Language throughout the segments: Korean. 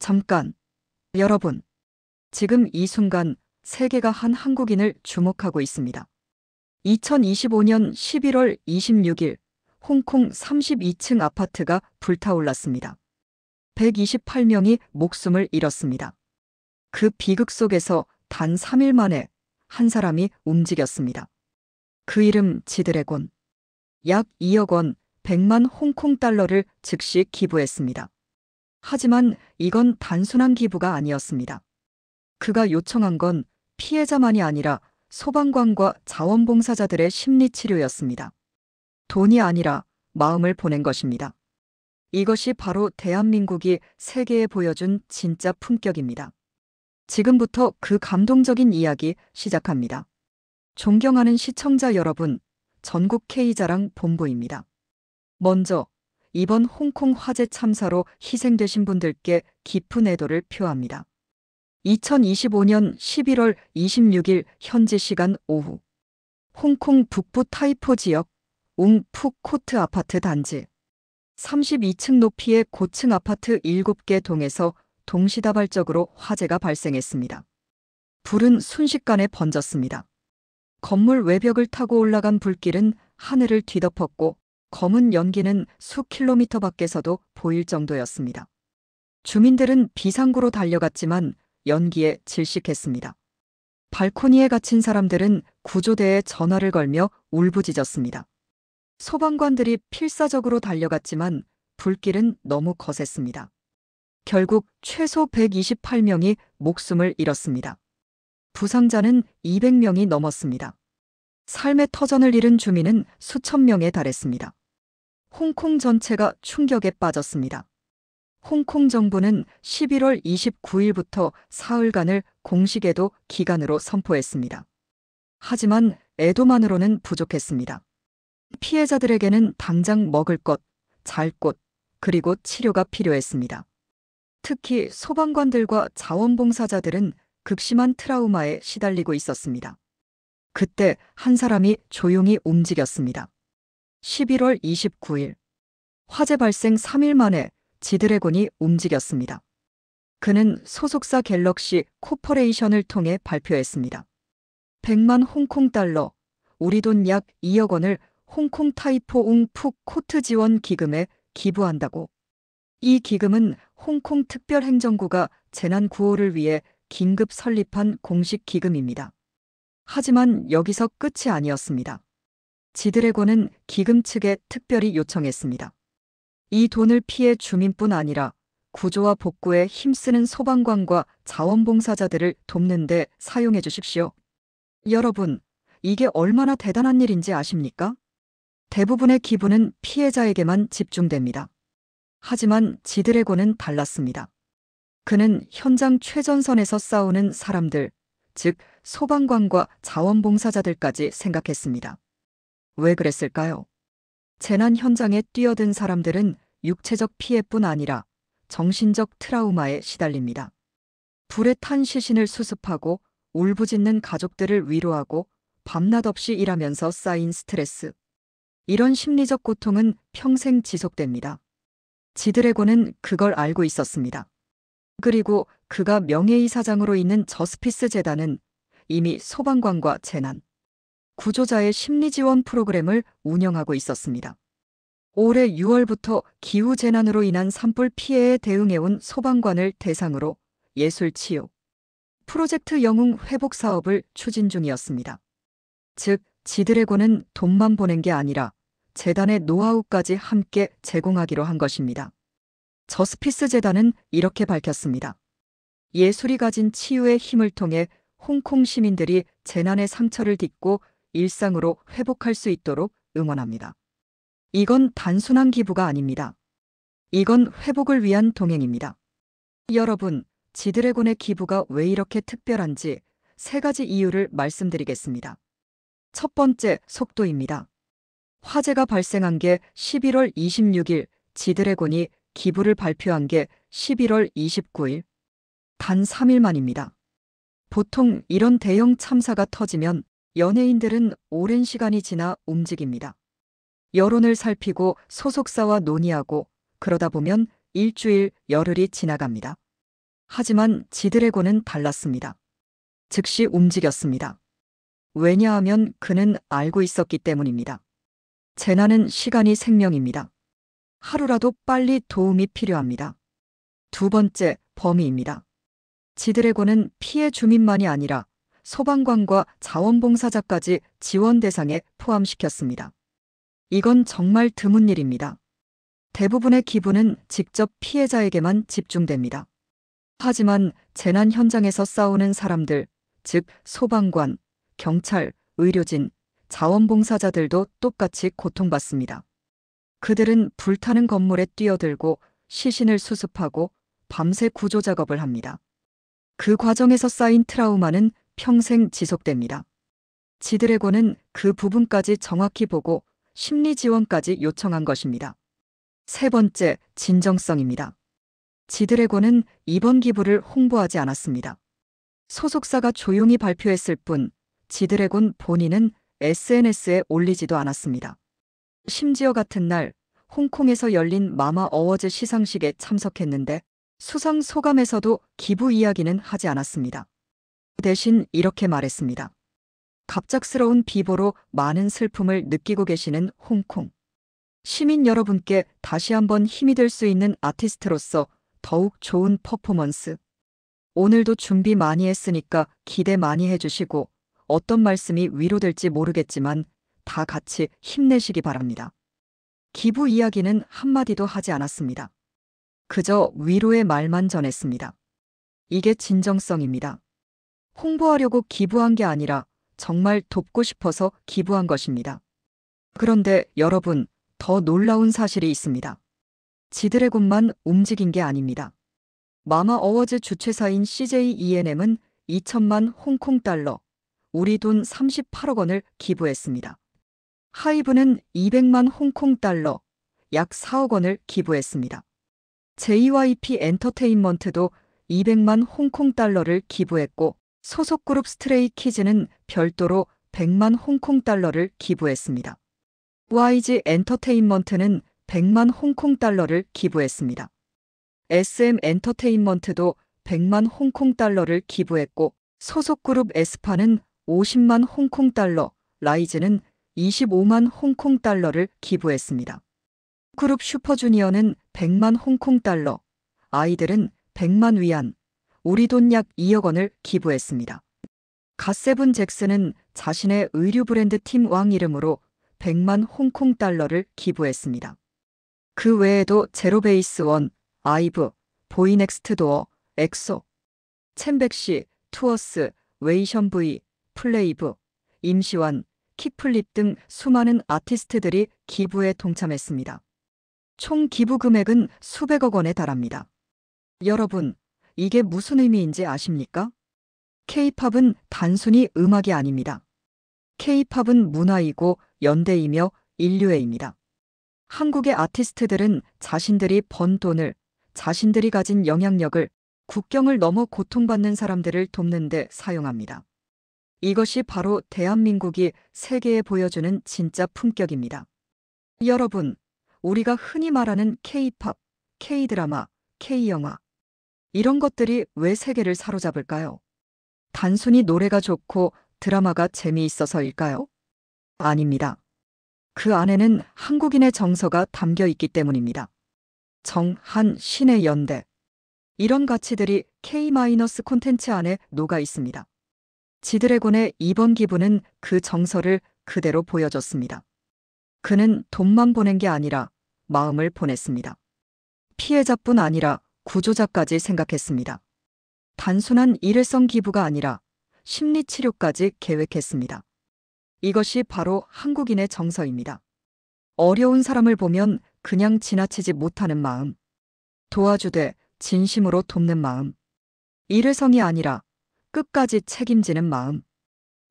잠깐, 여러분. 지금 이 순간 세계가 한 한국인을 주목하고 있습니다. 2025년 11월 26일 홍콩 32층 아파트가 불타올랐습니다. 128명이 목숨을 잃었습니다. 그 비극 속에서 단 3일 만에 한 사람이 움직였습니다. 그 이름 지드래곤. 약 2억 원, 100만 홍콩 달러를 즉시 기부했습니다. 하지만 이건 단순한 기부가 아니었습니다. 그가 요청한 건 피해자만이 아니라 소방관과 자원봉사자들의 심리치료였습니다. 돈이 아니라 마음을 보낸 것입니다. 이것이 바로 대한민국이 세계에 보여준 진짜 품격입니다. 지금부터 그 감동적인 이야기 시작합니다. 존경하는 시청자 여러분, 전국 K자랑 본부입니다. 먼저 이번 홍콩 화재 참사로 희생되신 분들께 깊은 애도를 표합니다. 2025년 11월 26일 현지 시간 오후 홍콩 북부 타이포 지역 웅푸 코트 아파트 단지 32층 높이의 고층 아파트 7개 동에서 동시다발적으로 화재가 발생했습니다. 불은 순식간에 번졌습니다. 건물 외벽을 타고 올라간 불길은 하늘을 뒤덮었고 검은 연기는 수 킬로미터 밖에서도 보일 정도였습니다. 주민들은 비상구로 달려갔지만 연기에 질식했습니다. 발코니에 갇힌 사람들은 구조대에 전화를 걸며 울부짖었습니다. 소방관들이 필사적으로 달려갔지만 불길은 너무 거셌습니다. 결국 최소 128명이 목숨을 잃었습니다. 부상자는 200명이 넘었습니다. 삶의 터전을 잃은 주민은 수천 명에 달했습니다. 홍콩 전체가 충격에 빠졌습니다. 홍콩 정부는 11월 29일부터 사흘간을 공식 애도 기간으로 선포했습니다. 하지만 애도만으로는 부족했습니다. 피해자들에게는 당장 먹을 것, 잘 곳, 그리고 치료가 필요했습니다. 특히 소방관들과 자원봉사자들은 극심한 트라우마에 시달리고 있었습니다. 그때 한 사람이 조용히 움직였습니다. 11월 29일 화재 발생 3일 만에 지드래곤이 움직였습니다. 그는 소속사 갤럭시 코퍼레이션을 통해 발표했습니다. 100만 홍콩 달러, 우리 돈 약 2억 원을 홍콩 타이포 웅푸 코트 지원 기금에 기부한다고. 이 기금은 홍콩 특별행정구가 재난 구호를 위해 긴급 설립한 공식 기금입니다. 하지만 여기서 끝이 아니었습니다. 지드래곤은 기금 측에 특별히 요청했습니다. 이 돈을 피해 주민뿐 아니라 구조와 복구에 힘쓰는 소방관과 자원봉사자들을 돕는 데 사용해 주십시오. 여러분, 이게 얼마나 대단한 일인지 아십니까? 대부분의 기부는 피해자에게만 집중됩니다. 하지만 지드래곤은 달랐습니다. 그는 현장 최전선에서 싸우는 사람들, 즉 소방관과 자원봉사자들까지 생각했습니다. 왜 그랬을까요? 재난 현장에 뛰어든 사람들은 육체적 피해뿐 아니라 정신적 트라우마에 시달립니다. 불에 탄 시신을 수습하고 울부짖는 가족들을 위로하고 밤낮 없이 일하면서 쌓인 스트레스. 이런 심리적 고통은 평생 지속됩니다. 지드래곤은 그걸 알고 있었습니다. 그리고 그가 명예이사장으로 있는 저스피스 재단은 이미 소방관과 재난, 구조자의 심리지원 프로그램을 운영하고 있었습니다. 올해 6월부터 기후재난으로 인한 산불 피해에 대응해온 소방관을 대상으로 예술치유, 프로젝트 영웅 회복 사업을 추진 중이었습니다. 즉, 지드래곤은 돈만 보낸 게 아니라 재단의 노하우까지 함께 제공하기로 한 것입니다. 저스피스 재단은 이렇게 밝혔습니다. 예술이 가진 치유의 힘을 통해 홍콩 시민들이 재난의 상처를 딛고 일상으로 회복할 수 있도록 응원합니다. 이건 단순한 기부가 아닙니다. 이건 회복을 위한 동행입니다. 여러분, 지드래곤의 기부가 왜 이렇게 특별한지 3가지 이유를 말씀드리겠습니다. 첫 번째, 속도입니다. 화재가 발생한 게 11월 26일, 지드래곤이 기부를 발표한 게 11월 29일. 단 3일 만입니다. 보통 이런 대형 참사가 터지면 연예인들은 오랜 시간이 지나 움직입니다. 여론을 살피고 소속사와 논의하고 그러다 보면 일주일, 열흘이 지나갑니다. 하지만 지드래곤은 달랐습니다. 즉시 움직였습니다. 왜냐하면 그는 알고 있었기 때문입니다. 재난은 시간이 생명입니다. 하루라도 빨리 도움이 필요합니다. 두 번째, 범위입니다. 지드래곤은 피해 주민만이 아니라 소방관과 자원봉사자까지 지원 대상에 포함시켰습니다. 이건 정말 드문 일입니다. 대부분의 기부는 직접 피해자에게만 집중됩니다. 하지만 재난 현장에서 싸우는 사람들, 즉 소방관, 경찰, 의료진, 자원봉사자들도 똑같이 고통받습니다. 그들은 불타는 건물에 뛰어들고 시신을 수습하고 밤새 구조 작업을 합니다. 그 과정에서 쌓인 트라우마는 평생 지속됩니다. 지드래곤은 그 부분까지 정확히 보고 심리 지원까지 요청한 것입니다. 세 번째, 진정성입니다. 지드래곤은 이번 기부를 홍보하지 않았습니다. 소속사가 조용히 발표했을 뿐 지드래곤 본인은 SNS에 올리지도 않았습니다. 심지어 같은 날 홍콩에서 열린 마마 어워즈 시상식에 참석했는데 수상 소감에서도 기부 이야기는 하지 않았습니다. 대신 이렇게 말했습니다. 갑작스러운 비보로 많은 슬픔을 느끼고 계시는 홍콩. 시민 여러분께 다시 한번 힘이 될 수 있는 아티스트로서 더욱 좋은 퍼포먼스. 오늘도 준비 많이 했으니까 기대 많이 해주시고 어떤 말씀이 위로될지 모르겠지만 다 같이 힘내시기 바랍니다. 기부 이야기는 한마디도 하지 않았습니다. 그저 위로의 말만 전했습니다. 이게 진정성입니다. 홍보하려고 기부한 게 아니라 정말 돕고 싶어서 기부한 것입니다. 그런데 여러분, 더 놀라운 사실이 있습니다. 지드래곤만 움직인 게 아닙니다. 마마 어워즈 주최사인 CJENM은 2천만 홍콩 달러, 우리 돈 38억 원을 기부했습니다. 하이브는 200만 홍콩 달러, 약 4억 원을 기부했습니다. JYP 엔터테인먼트도 200만 홍콩 달러를 기부했고 소속 그룹 스트레이 키즈는 별도로 100만 홍콩 달러를 기부했습니다. YG 엔터테인먼트는 100만 홍콩 달러를 기부했습니다. SM 엔터테인먼트도 100만 홍콩 달러를 기부했고 소속 그룹 에스파는 50만 홍콩 달러, 라이즈는 25만 홍콩 달러를 기부했습니다. 그룹 슈퍼주니어는 100만 홍콩 달러, 아이들은 100만 위안, 우리 돈 약 2억 원을 기부했습니다. 갓세븐 잭슨은 자신의 의류 브랜드 팀 왕 이름으로 100만 홍콩 달러를 기부했습니다. 그 외에도 제로베이스 원, 아이브, 보이넥스트 도어, 엑소, 챔백시, 투어스, 웨이션 V, 플레이브, 임시완, 킥플립 등 수많은 아티스트들이 기부에 동참했습니다. 총 기부 금액은 수백억 원에 달합니다. 여러분, 이게 무슨 의미인지 아십니까? K-팝은 단순히 음악이 아닙니다. K-팝은 문화이고 연대이며 인류애입니다. 한국의 아티스트들은 자신들이 번 돈을, 자신들이 가진 영향력을 국경을 넘어 고통받는 사람들을 돕는 데 사용합니다. 이것이 바로 대한민국이 세계에 보여주는 진짜 품격입니다. 여러분, 우리가 흔히 말하는 K-팝, K-드라마, K-영화, 이런 것들이 왜 세계를 사로잡을까요? 단순히 노래가 좋고 드라마가 재미있어서일까요? 아닙니다. 그 안에는 한국인의 정서가 담겨 있기 때문입니다. 정, 한, 신의 연대. 이런 가치들이 K- 콘텐츠 안에 녹아 있습니다. 지드래곤의 이번 기부는 그 정서를 그대로 보여줬습니다. 그는 돈만 보낸 게 아니라 마음을 보냈습니다. 피해자뿐 아니라 구조자까지 생각했습니다. 단순한 일회성 기부가 아니라 심리치료까지 계획했습니다. 이것이 바로 한국인의 정서입니다. 어려운 사람을 보면 그냥 지나치지 못하는 마음. 도와주되 진심으로 돕는 마음. 일회성이 아니라 끝까지 책임지는 마음.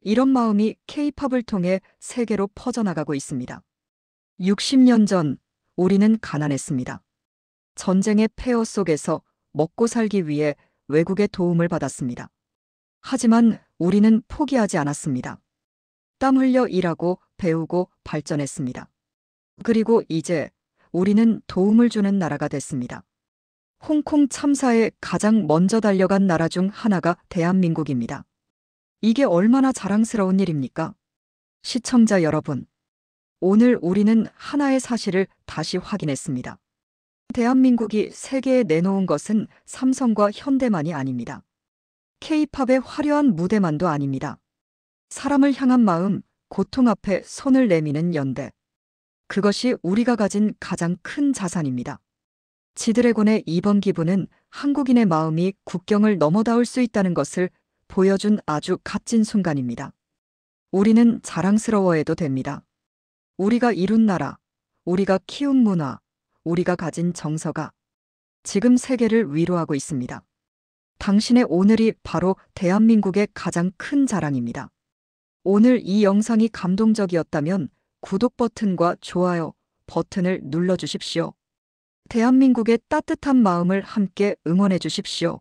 이런 마음이 K-팝을 통해 세계로 퍼져나가고 있습니다. 60년 전 우리는 가난했습니다. 전쟁의 폐허 속에서 먹고 살기 위해 외국의 도움을 받았습니다. 하지만 우리는 포기하지 않았습니다. 땀 흘려 일하고 배우고 발전했습니다. 그리고 이제 우리는 도움을 주는 나라가 됐습니다. 홍콩 참사에 가장 먼저 달려간 나라 중 하나가 대한민국입니다. 이게 얼마나 자랑스러운 일입니까? 시청자 여러분, 오늘 우리는 하나의 사실을 다시 확인했습니다. 대한민국이 세계에 내놓은 것은 삼성과 현대만이 아닙니다. K-팝의 화려한 무대만도 아닙니다. 사람을 향한 마음, 고통 앞에 손을 내미는 연대. 그것이 우리가 가진 가장 큰 자산입니다. 지드래곤의 이번 기부는 한국인의 마음이 국경을 넘어 닿을 수 있다는 것을 보여준 아주 값진 순간입니다. 우리는 자랑스러워해도 됩니다. 우리가 이룬 나라, 우리가 키운 문화, 우리가 가진 정서가 지금 세계를 위로하고 있습니다. 당신의 오늘이 바로 대한민국의 가장 큰 자랑입니다. 오늘 이 영상이 감동적이었다면 구독 버튼과 좋아요 버튼을 눌러주십시오. 대한민국의 따뜻한 마음을 함께 응원해 주십시오.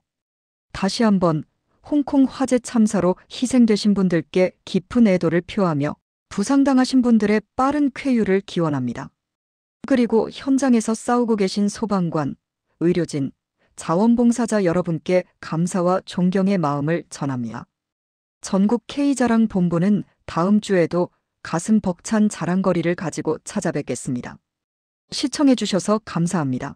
다시 한번 홍콩 화재 참사로 희생되신 분들께 깊은 애도를 표하며 부상당하신 분들의 빠른 쾌유를 기원합니다. 그리고 현장에서 싸우고 계신 소방관, 의료진, 자원봉사자 여러분께 감사와 존경의 마음을 전합니다. 전국 K자랑 본부는 다음 주에도 가슴 벅찬 자랑거리를 가지고 찾아뵙겠습니다. 시청해 주셔서 감사합니다.